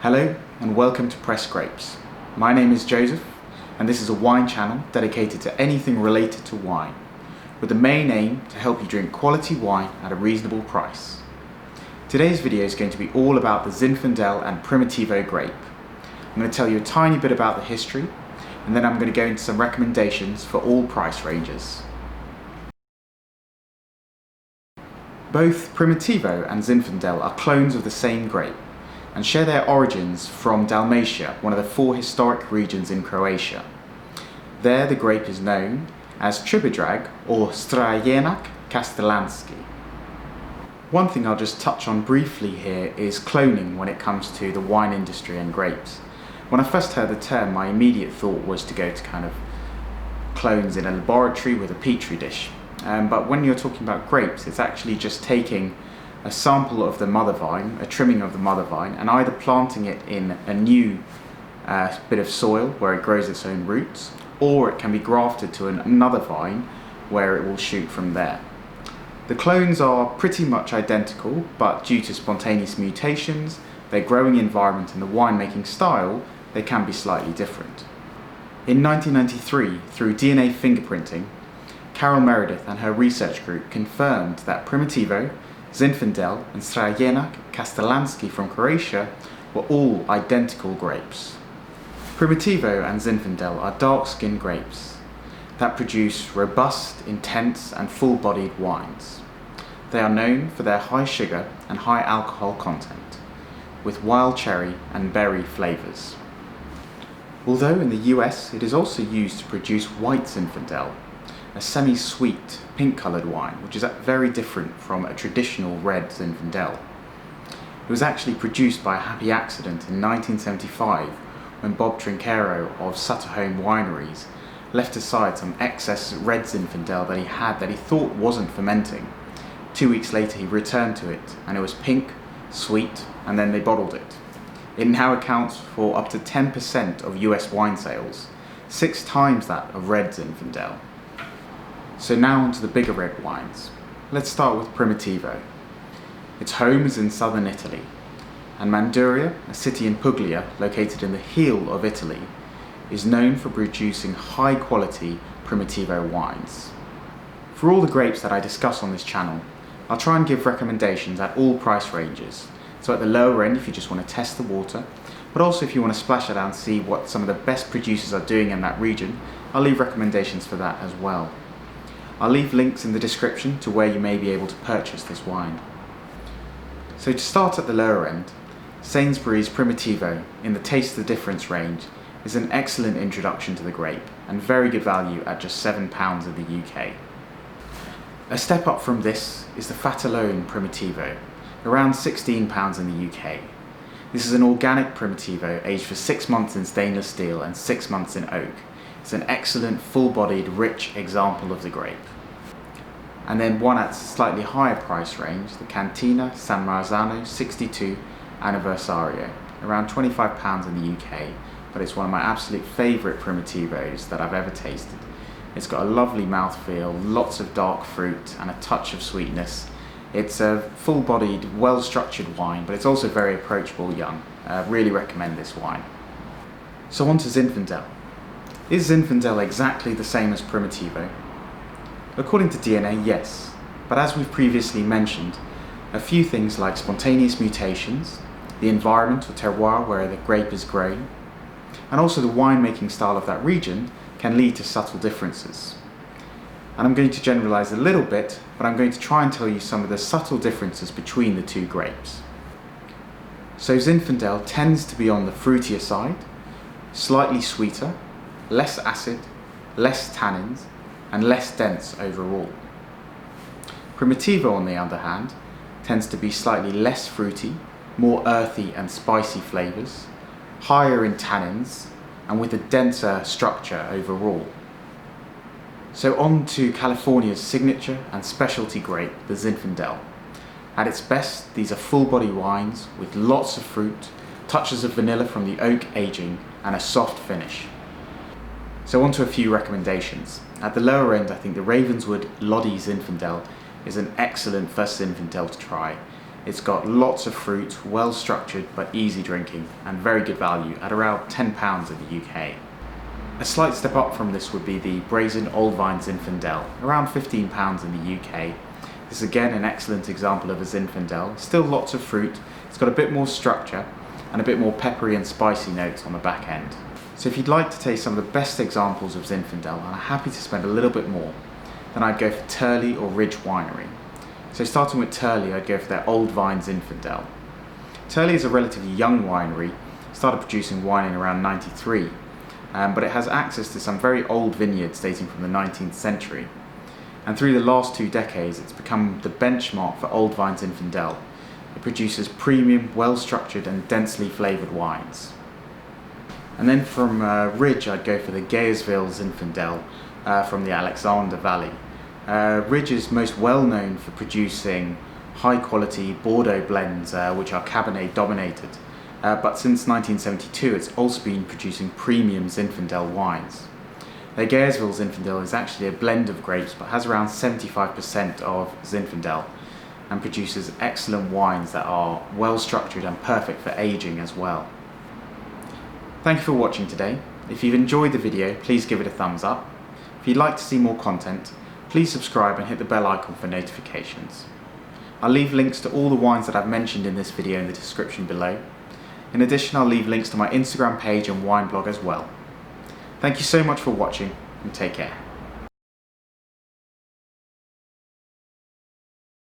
Hello and welcome to Press Grapes. My name is Joseph and this is a wine channel dedicated to anything related to wine, with the main aim to help you drink quality wine at a reasonable price. Today's video is going to be all about the Zinfandel and Primitivo grape. I'm going to tell you a tiny bit about the history and then I'm going to go into some recommendations for all price ranges. Both Primitivo and Zinfandel are clones of the same grape and share their origins from Dalmatia, one of the 4 historic regions in Croatia. There the grape is known as Tribidrag or Crljenak Kaštelanski. One thing I'll just touch on briefly here is cloning when it comes to the wine industry and grapes. When I first heard the term, my immediate thought was to go to kind of clones in a laboratory with a petri dish. But when you're talking about grapes, it's actually just taking a sample of the mother vine, a trimming of the mother vine, and either planting it in a new bit of soil where it grows its own roots, or it can be grafted to another vine where it will shoot from there. The clones are pretty much identical, but due to spontaneous mutations, their growing environment and the winemaking style, they can be slightly different. In 1993, through DNA fingerprinting, Carol Meredith and her research group confirmed that Primitivo, Zinfandel and Crljenak Kaštelanski from Croatia were all identical grapes. Primitivo and Zinfandel are dark-skinned grapes that produce robust, intense and full-bodied wines. They are known for their high sugar and high alcohol content, with wild cherry and berry flavours. Although in the US it is also used to produce white Zinfandel, a semi-sweet, pink-coloured wine, which is very different from a traditional red Zinfandel. It was actually produced by a happy accident in 1975 when Bob Trinchero of Sutter Home Wineries left aside some excess red Zinfandel that he thought wasn't fermenting. 2 weeks later he returned to it and it was pink, sweet, and then they bottled it. It now accounts for up to 10% of US wine sales, 6 times that of red Zinfandel. So now onto the bigger red wines. Let's start with Primitivo. Its home is in southern Italy, and Manduria, a city in Puglia located in the heel of Italy, is known for producing high quality Primitivo wines. For all the grapes that I discuss on this channel, I'll try and give recommendations at all price ranges. So at the lower end if you just want to test the water, but also if you want to splash it out and see what some of the best producers are doing in that region, I'll leave recommendations for that as well. I'll leave links in the description to where you may be able to purchase this wine. So to start at the lower end, Sainsbury's Primitivo in the Taste the Difference range is an excellent introduction to the grape and very good value at just £7 in the UK. A step up from this is the Fatalone Primitivo, around £16 in the UK. This is an organic Primitivo aged for 6 months in stainless steel and 6 months in oak. It's an excellent, full-bodied, rich example of the grape. And then one at a slightly higher price range, the Cantina San Marzano 62 Anniversario, around £25 in the UK, but it's one of my absolute favourite Primitivos that I've ever tasted. It's got a lovely mouthfeel, lots of dark fruit and a touch of sweetness. It's a full-bodied, well-structured wine, but it's also very approachable young. I really recommend this wine. So on to Zinfandel. Is Zinfandel exactly the same as Primitivo? According to DNA, yes, but as we've previously mentioned, a few things like spontaneous mutations, the environment or terroir where the grape is grown, and also the winemaking style of that region can lead to subtle differences. And I'm going to generalize a little bit, but I'm going to try and tell you some of the subtle differences between the two grapes. So Zinfandel tends to be on the fruitier side, slightly sweeter, less acid, less tannins, and less dense overall. Primitivo, on the other hand, tends to be slightly less fruity, more earthy and spicy flavours, higher in tannins, and with a denser structure overall. So on to California's signature and specialty grape, the Zinfandel. At its best, these are full-body wines with lots of fruit, touches of vanilla from the oak aging, and a soft finish. So on to a few recommendations. At the lower end, I think the Ravenswood Lodi Zinfandel is an excellent first Zinfandel to try. It's got lots of fruit, well structured but easy drinking, and very good value at around £10 in the UK. A slight step up from this would be the Brazin Old Vine Zinfandel, around £15 in the UK. This is again an excellent example of a Zinfandel, still lots of fruit, it's got a bit more structure and a bit more peppery and spicy notes on the back end. So if you'd like to taste some of the best examples of Zinfandel and are happy to spend a little bit more, then I'd go for Turley or Ridge Winery. So starting with Turley, I'd go for their Old Vine Zinfandel. Turley is a relatively young winery, started producing wine in around '93, but it has access to some very old vineyards dating from the 19th century. And through the last 2 decades, it's become the benchmark for Old Vine Zinfandel. It produces premium, well-structured and densely flavoured wines. And then from Ridge, I'd go for the Geyserville Zinfandel from the Alexander Valley. Ridge is most well known for producing high quality Bordeaux blends which are Cabernet dominated, but since 1972 it's also been producing premium Zinfandel wines. Their Geyserville Zinfandel is actually a blend of grapes but has around 75% of Zinfandel and produces excellent wines that are well structured and perfect for aging as well. Thank you for watching today. If you've enjoyed the video, please give it a thumbs up. If you'd like to see more content, please subscribe and hit the bell icon for notifications. I'll leave links to all the wines that I've mentioned in this video in the description below. In addition, I'll leave links to my Instagram page and wine blog as well. Thank you so much for watching and take care.